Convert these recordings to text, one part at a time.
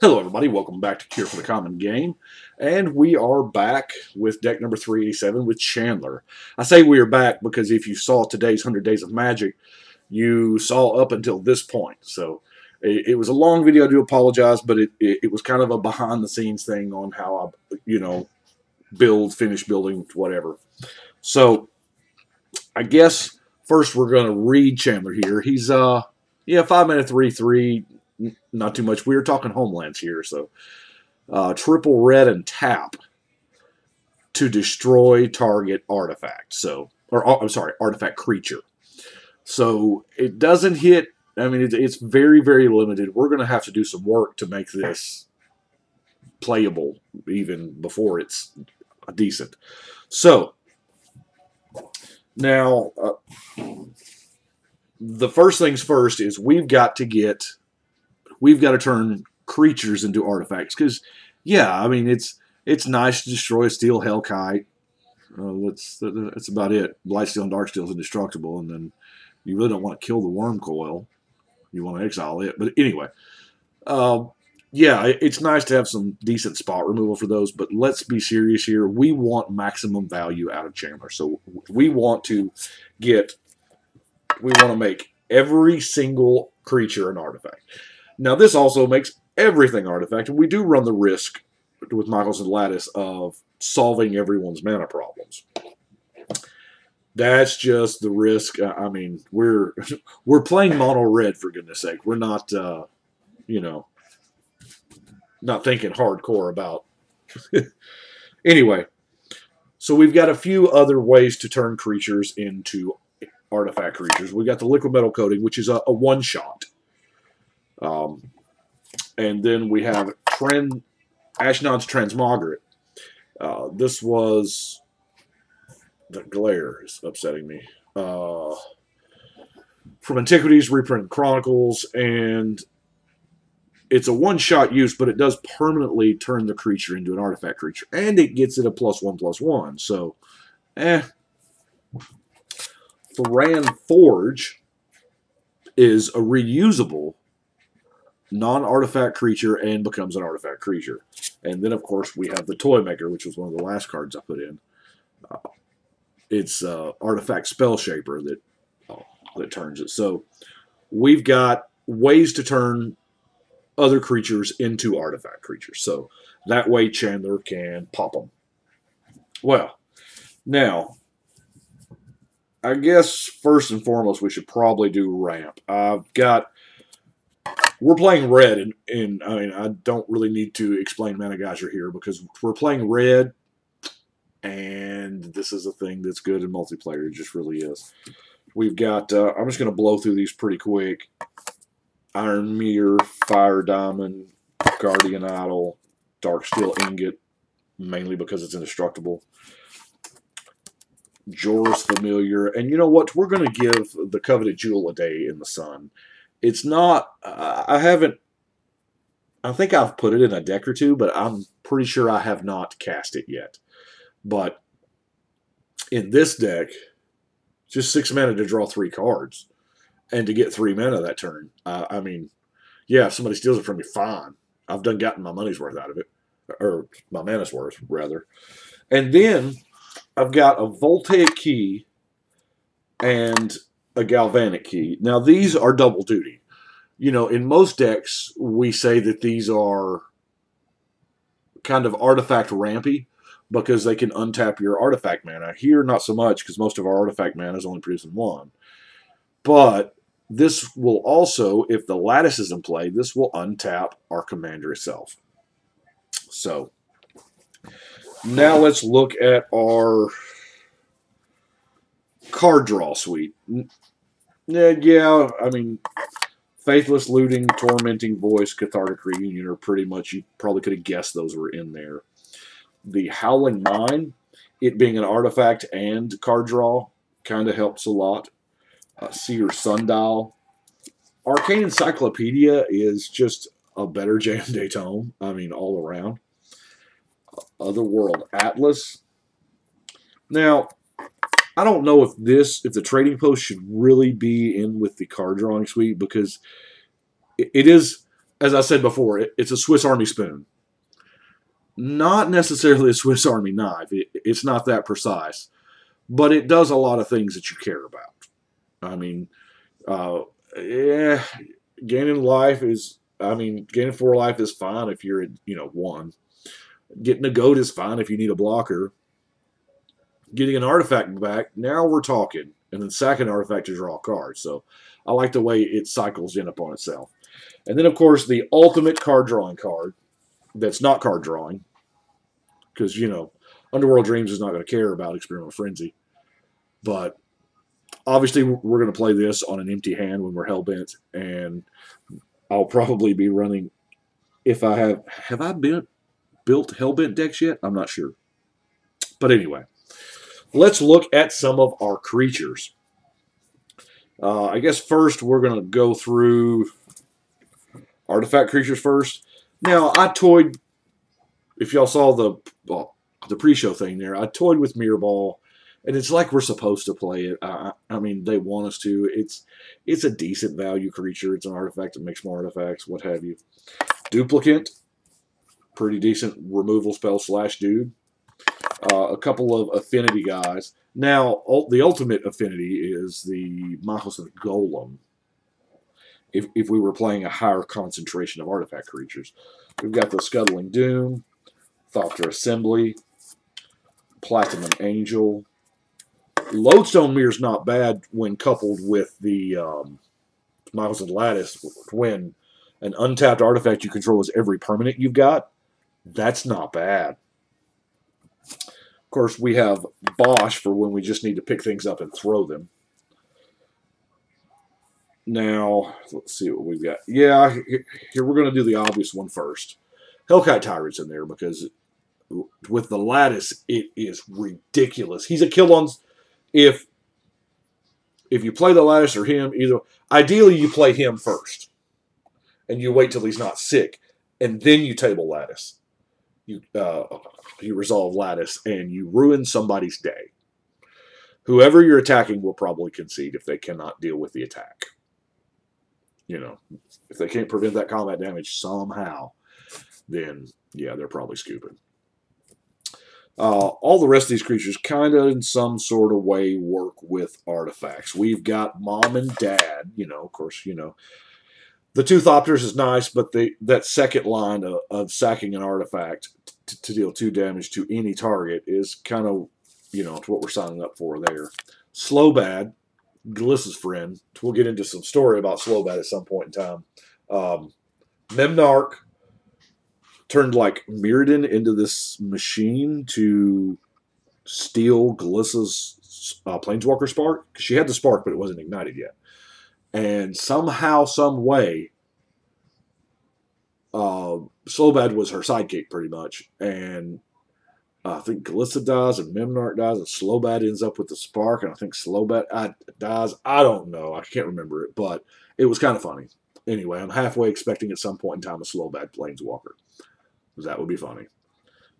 Hello everybody, welcome back to Cure for the Common Game, and we are back with deck number 387 with Chandler. I say we are back because if you saw today's 100 Days of Magic, you saw up until this point. So it was a long video, I do apologize, but it was kind of a behind the scenes thing on how I, finish building, whatever. So I guess first we're going to read Chandler here. He's, 5-mana 3/3. Not too much. We were talking homelands here, so triple red and tap to destroy target artifact. Artifact creature. So it doesn't hit. I mean, it's very, very limited. We're going to have to do some work to make this playable, even before it's decent. So now, the first things first is we've got to turn creatures into artifacts. Because, I mean, it's nice to destroy a steel Hellkite. That's about it. Blightsteel and Darksteel is indestructible, and then you really don't want to kill the Worm Coil. You want to exile it. But anyway, it's nice to have some decent spot removal for those, but let's be serious here. We want maximum value out of Chandler. So we want to make every single creature an artifact. Now, this also makes everything artifact, and we do run the risk with Michaels and Lattice of solving everyone's mana problems. That's just the risk. I mean, we're playing mono red, for goodness sake. We're not, not thinking hardcore about. Anyway, so we've got a few other ways to turn creatures into artifact creatures. We got the liquid metal coating, which is a one-shot. And then we have Ashnod's Transmogriate. This was... The glare is upsetting me. From Antiquities, Reprinted Chronicles, and it's a one-shot use, but it does permanently turn the creature into an artifact creature. And it gets it a +1/+1. So, Thran Forge is a reusable non-artifact creature and becomes an artifact creature. And then, of course, we have the Toy Maker, which was one of the last cards I put in. It's Artifact Spell Shaper that turns it. So we've got ways to turn other creatures into artifact creatures. So that way Chandler can pop them. Well, now, I guess first and foremost we should probably do ramp. We're playing red, and I mean, I don't really need to explain Mana Geyser here because we're playing red, and this is a thing that's good in multiplayer. It just really is. We've got, I'm just going to blow through these pretty quick. Iron Meteor, Fire Diamond, Guardian Idol, Darksteel Ingot, mainly because it's indestructible. Jorah's Familiar, and you know what? We're going to give the Coveted Jewel a day in the sun. It's not, I think I've put it in a deck or two, but I'm pretty sure I have not cast it yet. But in this deck, just 6 mana to draw 3 cards and to get 3 mana that turn. I mean, if somebody steals it from me, fine. I've gotten my money's worth out of it, or my mana's worth, rather. And then I've got a Voltaic Key and a Galvanic Key. Now, these are double duty. In most decks, we say that these are kind of artifact rampy because they can untap your artifact mana. Here, not so much because most of our artifact mana is only producing 1. But this will also, if the Lattice is in play, this will untap our commander itself. So, now let's look at our card draw suite. I mean, Faithless, Looting, Tormenting Voice, Cathartic Reunion are pretty much, you probably could have guessed those were in there. The Howling Mine, it being an artifact and card draw, kind of helps a lot. Seer Sundial. Arcane Encyclopedia is just a better J&J tome. I mean, all around. Otherworld Atlas. Now, I don't know if the trading post should really be in with the card drawing suite because it is as I said before, it's a Swiss Army spoon. Not necessarily a Swiss Army knife. It's not that precise. But it does a lot of things that you care about. I mean, yeah, gaining life is, gaining 4 life is fine if you're at, 1. Getting a goat is fine if you need a blocker. Getting an artifact back, now we're talking. And then sacking an artifact to draw a card. So I like the way it cycles in upon itself. And then, of course, the ultimate card drawing card that's not card drawing. Because, Underworld Dreams is not going to care about Experimental Frenzy. But obviously, we're going to play this on an empty hand when we're Hellbent. And I'll probably be running, if I have I built Hellbent decks yet? I'm not sure. But anyway, let's look at some of our creatures. I guess first we're going to go through artifact creatures first. Now, I toyed, if y'all saw the pre-show thing there, I toyed with Mirror Ball, and it's like we're supposed to play it. I mean, they want us to. It's a decent value creature. It's an artifact that makes more artifacts, what have you. Duplicate, pretty decent removal spell / dude. A couple of affinity guys. Now, the ultimate affinity is the Mahousan Golem. If we were playing a higher concentration of artifact creatures. We've got the Scuttling Doom, Thopter Assembly, Platinum Angel. Lodestone Mirror's not bad when coupled with the Mahousan Lattice. When an untapped artifact you control is every permanent you've got, that's not bad. Of course, we have Bosch for when we just need to pick things up and throw them. Now, let's see what we've got. Yeah, here we're going to do the obvious one first. Hellkite Tyrant's in there because with the Lattice, it is ridiculous. He's a kill on... If you play the Lattice or him, ideally you play him first. And you wait till he's not sick. And then you table Lattice. You resolve Lattice, and you ruin somebody's day. Whoever you're attacking will probably concede if they cannot deal with the attack. If they can't prevent that combat damage somehow, then, yeah, they're probably scooping. All the rest of these creatures kind of in some sort of way work with artifacts. We've got Mom and Dad, of course, The 2 Thopters is nice, but that second line of sacking an artifact to deal 2 damage to any target is kind of, what we're signing up for there. Slowbad, Glissa's friend. We'll get into some story about Slowbad at some point in time. Memnarch turned like Mirrodin into this machine to steal Glissa's Planeswalker Spark. She had the Spark, but it wasn't ignited yet. And somehow, some way, Slowbad was her sidekick pretty much. And I think Glissa dies and Memnarch dies and Slowbad ends up with the Spark. And I think Slowbad dies. I don't know. I can't remember it. But it was kind of funny. Anyway, I'm halfway expecting at some point in time a Slowbad Planeswalker. That would be funny.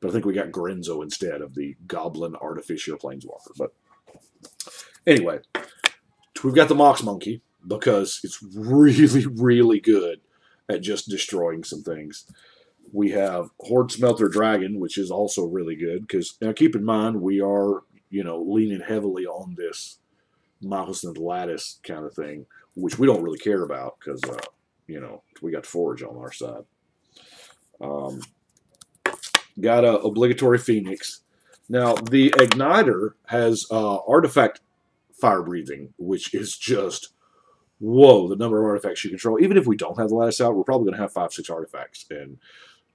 But I think we got Grenzo instead of the Goblin Artificier Planeswalker. But anyway, we've got the Mox Monkey because it's really, really good at just destroying some things. We have Horde Smelter Dragon, which is also really good because, now keep in mind, we are, leaning heavily on this Mahousan Lattice kind of thing, which we don't really care about because, we got Forge on our side. Got a obligatory Phoenix. Now, the Igniter has artifact fire breathing, which is just, whoa, the number of artifacts you control. Even if we don't have the Lattice out, we're probably going to have 5-6 artifacts. And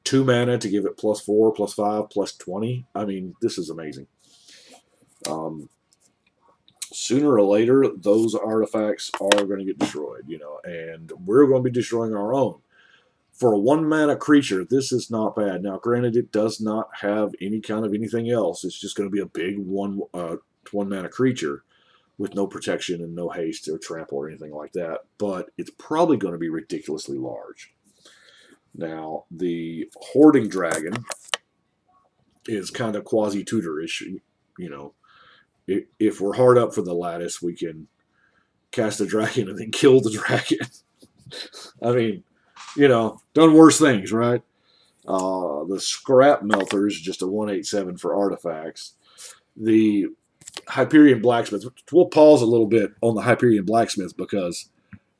2 mana to give it +4, +5, +20. I mean, this is amazing. Sooner or later, those artifacts are going to get destroyed, and we're going to be destroying our own. For a 1-mana creature, this is not bad. Now, granted, it does not have any kind of anything else. It's just going to be a big 1-mana creature with no protection and no haste or trample or anything like that. But it's probably going to be ridiculously large. Now, the Hoarding Dragon is kind of quasi-tutorish. If we're hard up for the Lattice, we can cast a dragon and then kill the dragon. I mean, You know, done worse things, right? The Scrap Melter is just a 187 for artifacts. The Hyperion Blacksmith. We'll pause a little bit on the Hyperion Blacksmith because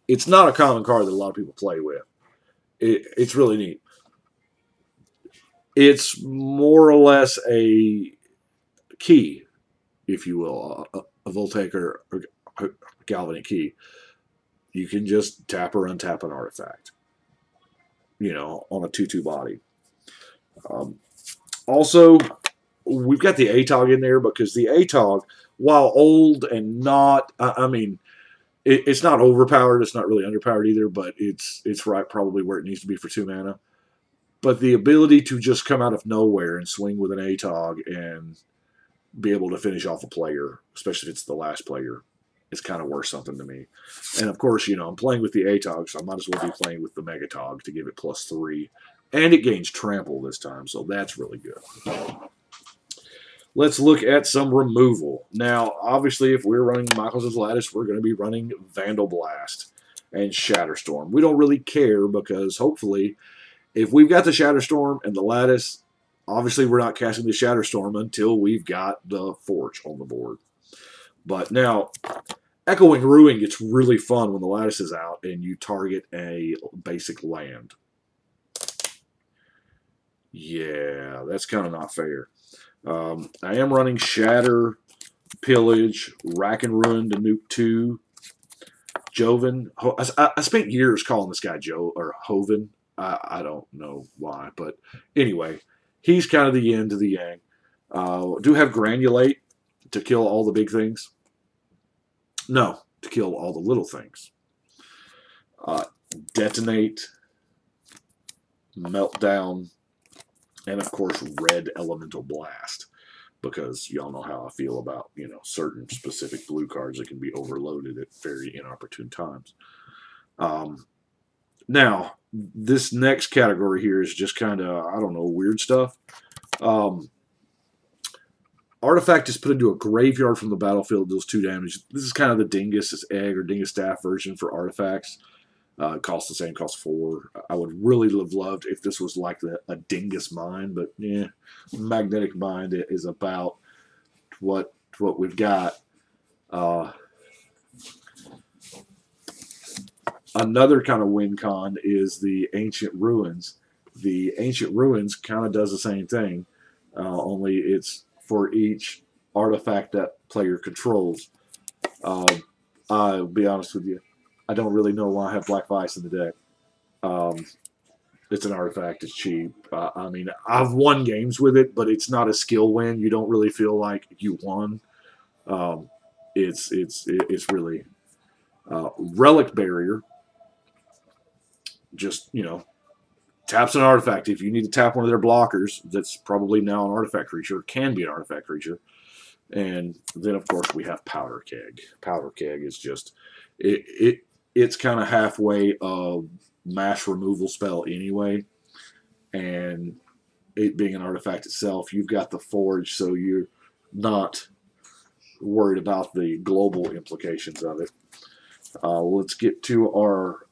it's not a common card that a lot of people play with. It's really neat. It's more or less a key, if you will, a Voltaic or Galvanic Key. You can just tap or untap an artifact, you know, on a 2/2 body. Um, Also, we've got the ATOG in there because the ATOG, while old and not, I mean, it's not overpowered. It's not really underpowered either, but it's right probably where it needs to be for 2 mana. But the ability to just come out of nowhere and swing with an ATOG and be able to finish off a player, especially if it's the last player, is kind of worth something to me. And of course, you know, I'm playing with the ATOG, so I might as well be playing with the Megatog to give it +3. And it gains trample this time, so that's really good. Let's look at some removal. Now, obviously, if we're running Michael's Lattice, we're going to be running Vandal Blast and Shatterstorm. We don't really care because hopefully, if we've got the Shatterstorm and the Lattice, obviously we're not casting the Shatterstorm until we've got the Forge on the board. But now, Echoing Ruin gets really fun when the Lattice is out and you target a basic land. Yeah, that's kind of not fair. I am running Shatter, Pillage, Rack and Ruin to nuke 2. Joven. I spent years calling this guy Joe or Hoven. I don't know why, but anyway, he's kind of the yin to the yang. Do have Granulate to kill all the big things. No, to kill all the little things. Detonate, Meltdown, and of course Red Elemental Blast, because y'all know how I feel about, you know, certain specific blue cards that can be overloaded at very inopportune times. Now, this next category here is just kind of, I don't know, weird stuff. Artifact is put into a graveyard from the battlefield, deals 2 damage. This is kind of the Dingus Egg or Dingus Staff version for artifacts. Costs the same, costs 4. I would really have loved if this was like a Dingus Mine, but yeah, Magnetic Mind is about what we've got. Another kind of win con is the Ancient Ruins. The Ancient Ruins kind of does the same thing, only it's for each artifact that player controls. I'll be honest with you, I don't really know why I have Black Vice in the deck. It's an artifact. It's cheap. I mean, I've won games with it, but it's not a skill win. You don't really feel like you won. It's really Relic Barrier. Just, you know, taps an artifact. If you need to tap one of their blockers, that's probably now an artifact creature. Can be an artifact creature. And then, of course, we have Powder Keg. Powder Keg is just it's kind of halfway a mass removal spell anyway, and it being an artifact itself, you've got the Forge, so you're not worried about the global implications of it. Let's get to our.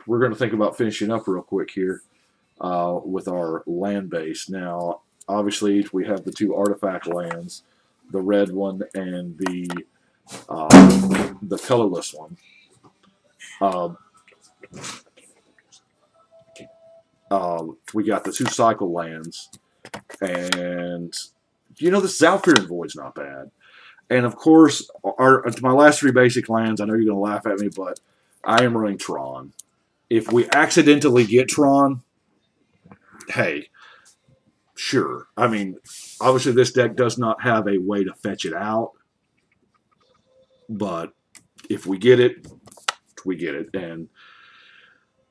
We're going to think about finishing up real quick here with our land base. Now, obviously, we have the 2 artifact lands, the red one and the colorless one. We got the 2 cycle lands, and you know the Zalfirin Void's not bad. And of course, my last 3 basic lands. I know you're going to laugh at me, but I am running Tron. If we accidentally get Tron, hey, sure. I mean, obviously this deck does not have a way to fetch it out, but if we get it, we get it. And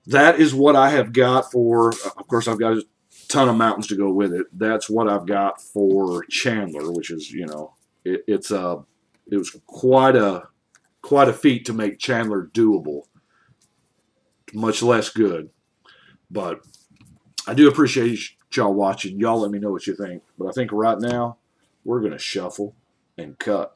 that is what I have got for, of course, I've got a ton of mountains to go with it. That's what I've got for Chandler, which is, you know, it was quite a feat to make Chandler doable, much less good. But I do appreciate y'all watching. Y'all let me know what you think. But I think right now we're going to shuffle and cut.